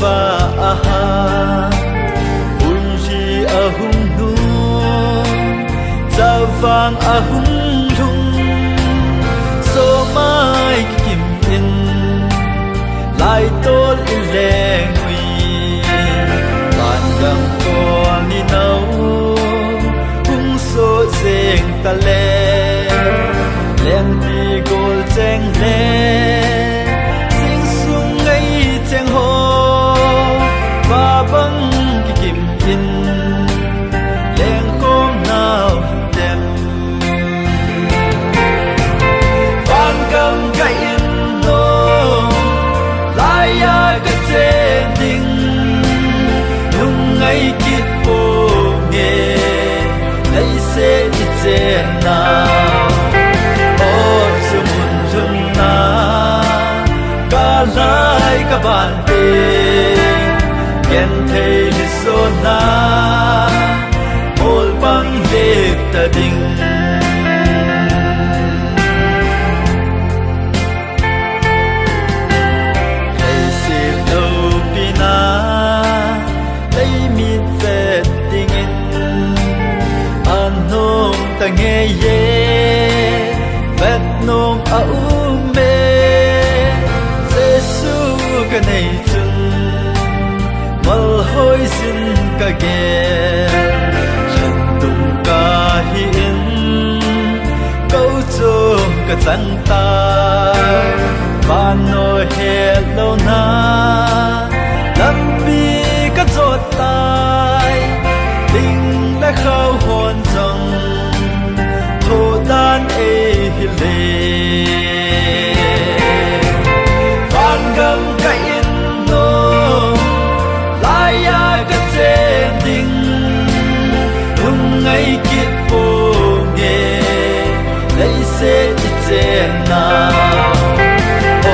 va aha unji ahung nu zawang ahung lung so mai kim in lai tol in leng ui ban gang ko ni nau hung so zeng ta le leng ti gol cheng le sing sung ngai cheng ho ba bang ki kim in leng kom nao dem van gam kai in no lai ya ka chen ding lung ngai kit po nge lai se ti chen na lai ka ban te gen thei li so na ol bang lek ta ding lei si lo pina lei mit vet ding in an nong ta nghe ye vet nong a me ka nei chung mal hoi sin ka ge chan tum ka hi in câu cho ka chan ta ba no he lo na lam pi ka chot tai ding la khau hon chang tho dan e hi le gam kai in no lai ya ka chen ding lung ngai kit po nge lai se ti chen na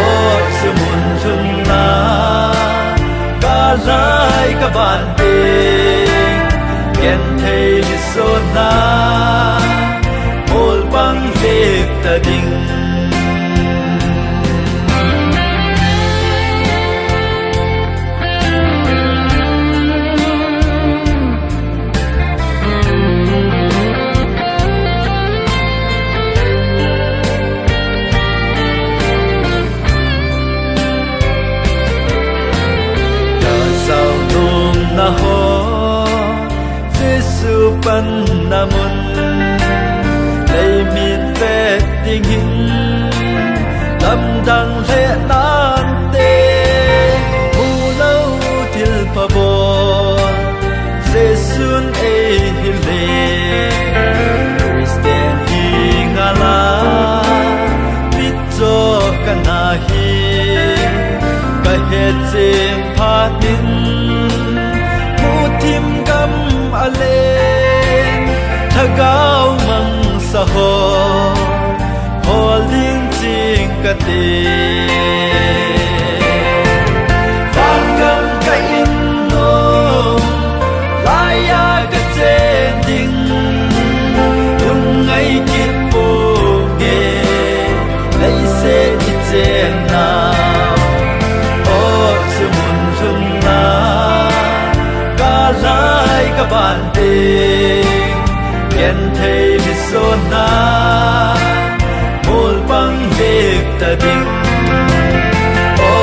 o sumun chung na ka lai ka ban te gen thei li so na ol bang lek ta ding na ho Giêsu pan na mun lei min ve ting hin lam dang le nan te mu lâu til pa bo Giêsu e hi le Christian hi ngala bit zo kana hi ka he chim pha tin tim gam alen thagau mang sa ho holding ching ka te van gam ka in no lai ya ka chen ding lung ngai kit po ge lai se ti chen na o sumun chung na lai ka ban te gen thei li so na ol bang lek ta ding o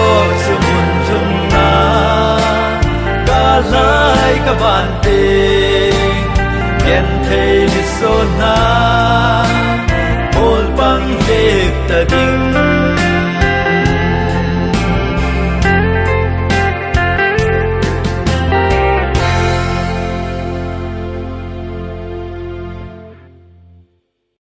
sumun chung na ka lai ka ban te gen thei li so na ol bang lek ta ding